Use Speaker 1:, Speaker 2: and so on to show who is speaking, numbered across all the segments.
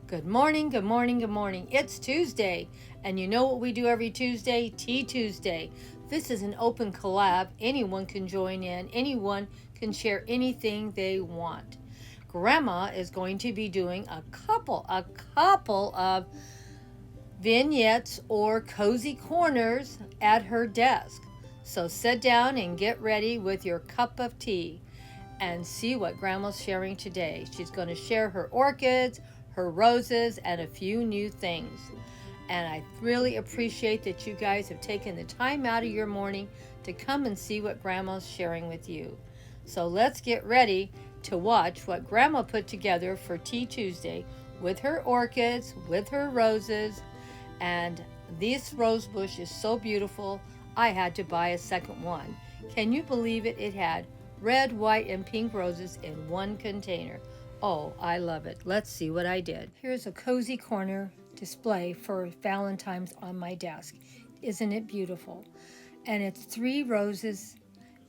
Speaker 1: Good morning, good morning, good morning. It's Tuesday, and you know what we do every Tuesday? Tea Tuesday. This is an open collab. Anyone can join in, anyone can share anything they want. Grandma is going to be doing a couple of vignettes or cozy corners at her desk. So sit down and get ready with your cup of tea and see what Grandma's sharing today. She's going to share her orchids, her roses, and a few new things. And I really appreciate that you guys have taken the time out of your morning to come and see what Grandma's sharing with you. So let's get ready to watch what Grandma put together for Tea Tuesday with her orchids, with her roses, and this rose bush is so beautiful, I had to buy a second one. Can you believe it? It had red, white, and pink roses in one container. Oh, I love it. Let's see what I did. Here's a cozy corner display for Valentine's on my desk. Isn't it beautiful? And it's 3 roses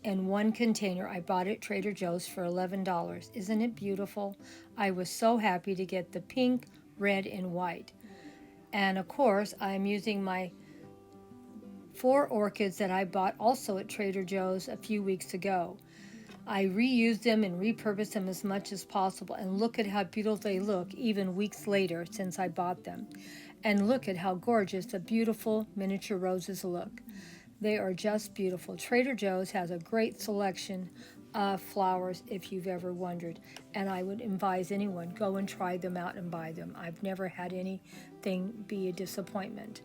Speaker 1: in one container. I bought it at Trader Joe's for $11. Isn't it beautiful? I was so happy to get the pink, red, and white. And of course, I'm using my 4 orchids that I bought also at Trader Joe's a few weeks ago. I reused them and repurposed them as much as possible, and look at how beautiful they look even weeks later since I bought them. And look at how gorgeous the beautiful miniature roses look. They are just beautiful. Trader Joe's has a great selection of flowers if you've ever wondered, and I would advise anyone go and try them out and buy them. I've never had anything be a disappointment.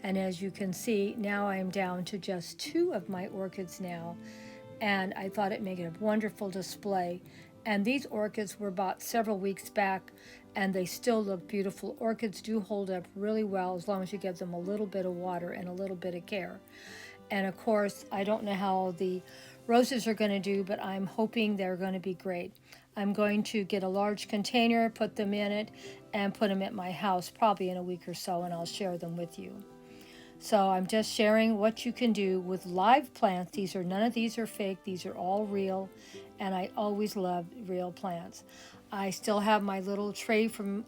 Speaker 1: And as you can see, now I am down to just 2 of my orchids now, and I thought it made a wonderful display. And these orchids were bought several weeks back, and they still look beautiful. Orchids do hold up really well as long as you give them a little bit of water and a little bit of care. And of course, I don't know how the roses are going to do, but I'm hoping they're going to be great. I'm going to get a large container, put them in it, and put them at my house probably in a week or so, and I'll share them with you. So I'm just sharing what you can do with live plants. None of these are fake. These are all real, and I always love real plants. I still have my little tray from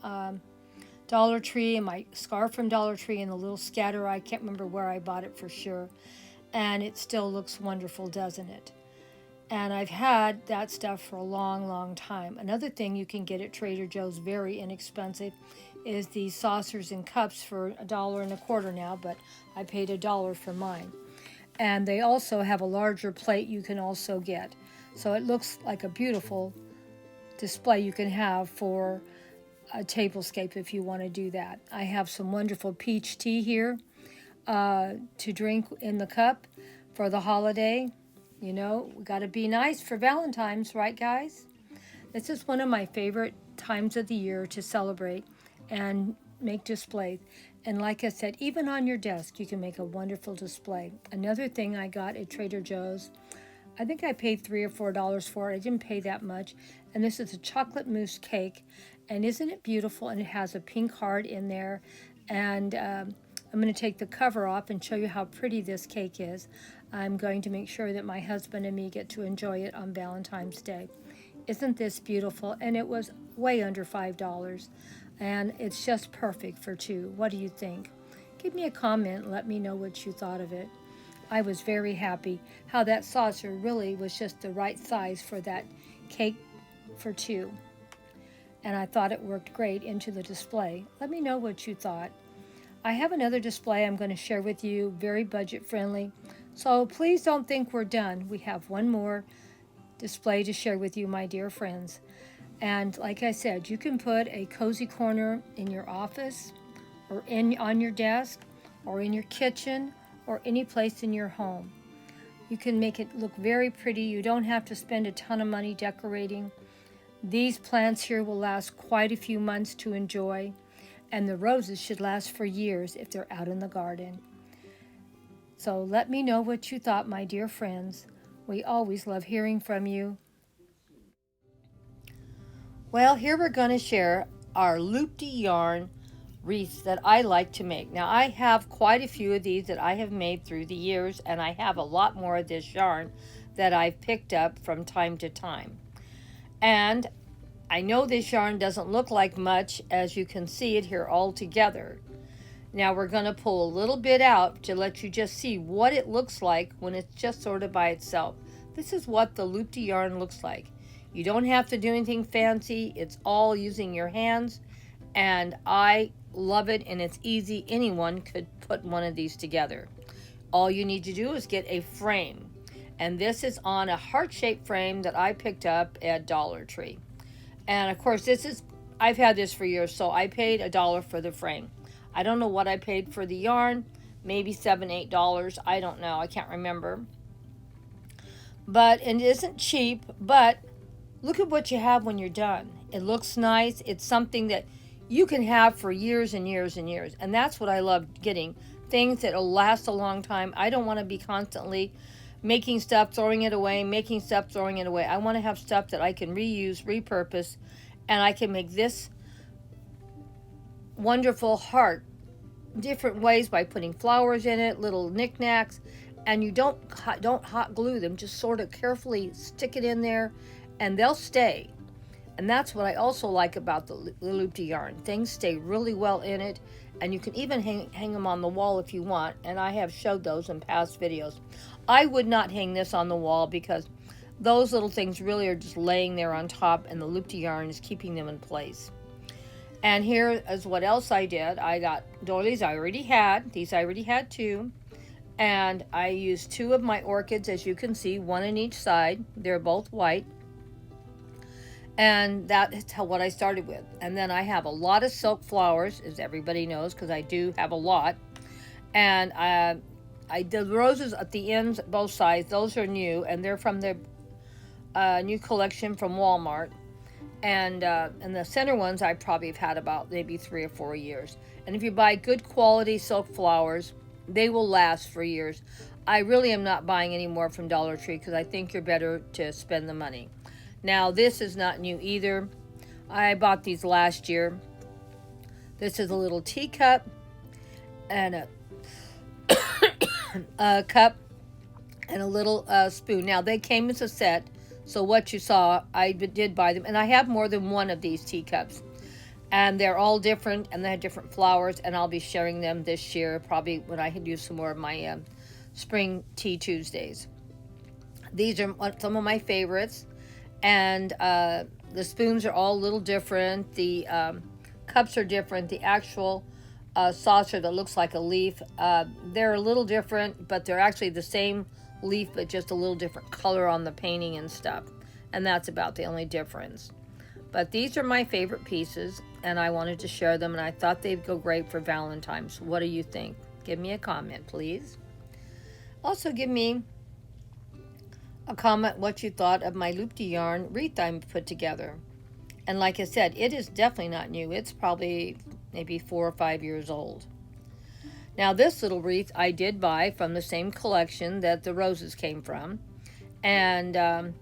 Speaker 1: Dollar Tree and my scarf from Dollar Tree and the little scatter. I can't remember where I bought it for sure. And it still looks wonderful, doesn't it? And I've had that stuff for a long, long time. Another thing you can get at Trader Joe's, very inexpensive, is these saucers and cups for $1.25 now, but I paid $1 for mine. And they also have a larger plate you can also get. So it looks like a beautiful display you can have for a tablescape if you want to do that. I have some wonderful peach tea here to drink in the cup for the holiday. You know, we got to be nice for Valentine's, right, guys? This is one of my favorite times of the year to celebrate and make displays. And like I said, even on your desk, you can make a wonderful display. Another thing I got at Trader Joe's, I think I paid $3 or $4 for it. I didn't pay that much. And this is a chocolate mousse cake. And isn't it beautiful? And it has a pink heart in there. And I'm going to take the cover off and show you how pretty this cake is. I'm going to make sure that my husband and me get to enjoy it on Valentine's Day. Isn't this beautiful? And it was way under $5. And it's just perfect for 2. What do you think? Give me a comment and let me know what you thought of it. I was very happy how that saucer really was just the right size for that cake for 2. And I thought it worked great into the display. Let me know what you thought. I have another display I'm going to share with you, very budget friendly. So please don't think we're done. We have one more display to share with you, my dear friends. And like I said, you can put a cozy corner in your office or on your desk or in your kitchen or any place in your home. You can make it look very pretty. You don't have to spend a ton of money decorating. These plants here will last quite a few months to enjoy, and the roses should last for years if they're out in the garden. So let me know what you thought, my dear friends. We always love hearing from you. Well, here we're going to share our looped yarn wreaths that I like to make. Now, I have quite a few of these that I have made through the years, and I have a lot more of this yarn that I've picked up from time to time. And I know this yarn doesn't look like much, as you can see it here all together. Now we're going to pull a little bit out to let you just see what it looks like when it's just sort of by itself. This is what the loop-de yarn looks like. You don't have to do anything fancy. It's all using your hands, and I love it, and it's easy. Anyone could put one of these together. All you need to do is get a frame, and this is on a heart-shaped frame that I picked up at Dollar Tree. And of course, I've had this for years, so I paid $1 for the frame. I don't know what I paid for the yarn, maybe $7, $8. I don't know. I can't remember. But it isn't cheap, but look at what you have when you're done. It looks nice. It's something that you can have for years and years and years. And that's what I love getting, things that will last a long time. I don't want to be constantly making stuff, throwing it away, making stuff, throwing it away. I want to have stuff that I can reuse, repurpose, and I can make this wonderful heart different ways by putting flowers in it, little knickknacks, and you don't hot glue them. Just sort of carefully stick it in there, and they'll stay. And that's what I also like about the loop-de yarn. Things stay really well in it, and you can even hang them on the wall if you want, and I have showed those in past videos. I would not hang this on the wall because those little things really are just laying there on top, and the loop-de yarn is keeping them in place. And here is what else I did. I got doilies I already had. These I already had too. And I used 2 of my orchids, as you can see, 1 on each side. They're both white. And that's what I started with. And then I have a lot of silk flowers, as everybody knows, because I do have a lot. And I did roses at the ends, both sides. Those are new, and they're from their new collection from Walmart. And the center ones I probably have had about maybe 3 or 4 years. And if you buy good quality silk flowers, they will last for years. I really am not buying any more from Dollar Tree because I think you're better to spend the money. Now this is not new either. I bought these last year. This is a little teacup and a cup and a little spoon. Now they came as a set. So what you saw, I did buy them. And I have more than one of these teacups. And they're all different, and they have different flowers. And I'll be sharing them this year, probably when I do some more of my Spring Tea Tuesdays. These are some of my favorites. And the spoons are all a little different. The cups are different. The actual saucer that looks like a leaf, they're a little different, but they're actually the same leaf, but just a little different color on the painting and stuff. And that's about the only difference. But these are my favorite pieces, and I wanted to share them, and I thought they'd go great for Valentine's. What do you think? Give me a comment, please. Also, give me a comment what you thought of my loop-de yarn wreath I put together. And like I said, it is definitely not new. It's probably maybe 4 or 5 years old. Now this little wreath I did buy from the same collection that the roses came from. And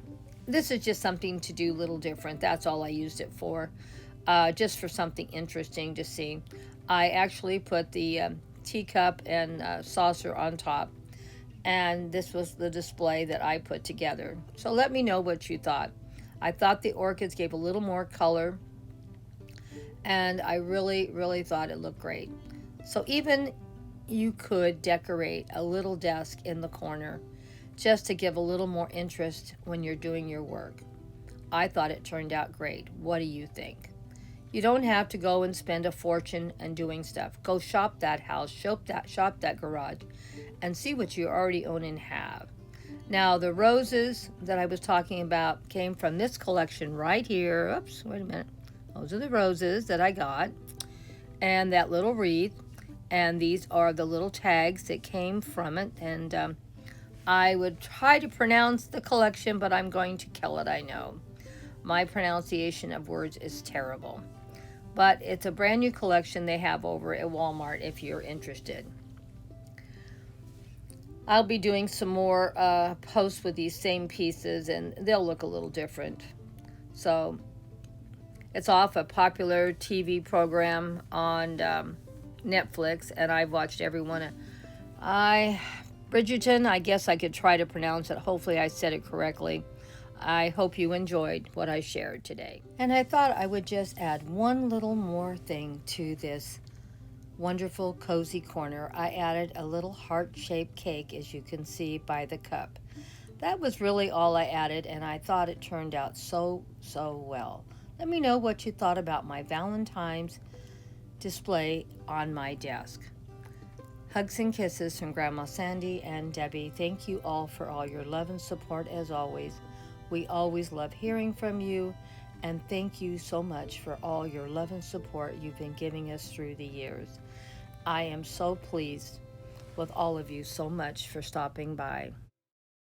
Speaker 1: this is just something to do a little different. That's all I used it for. Just for something interesting to see. I actually put the teacup and saucer on top. And this was the display that I put together. So let me know what you thought. I thought the orchids gave a little more color. And I really, really thought it looked great. So even you could decorate a little desk in the corner just to give a little more interest when you're doing your work. I thought it turned out great. What do you think? You don't have to go and spend a fortune and doing stuff. Go shop that house, shop that garage, and see what you already own and have. Now, the roses that I was talking about came from this collection right here. Oops, wait a minute. Those are the roses that I got. And that little wreath. And these are the little tags that came from it. And I would try to pronounce the collection, but I'm going to kill it, I know. My pronunciation of words is terrible. But it's a brand new collection they have over at Walmart if you're interested. I'll be doing some more posts with these same pieces, and they'll look a little different. So it's off a popular TV program on Netflix, and I've watched every one. Bridgerton, I guess I could try to pronounce it. Hopefully I said it correctly. I hope you enjoyed what I shared today. And I thought I would just add one little more thing to this wonderful cozy corner. I added a little heart-shaped cake, as you can see by the cup. That was really all I added, and I thought it turned out so well. Let me know what you thought about my Valentine's display on my desk. Hugs and kisses from Grandma Sandy and Debbie. Thank you all for all your love and support as always. We always love hearing from you, and thank you so much for all your love and support you've been giving us through the years. I am so pleased with all of you so much for stopping by.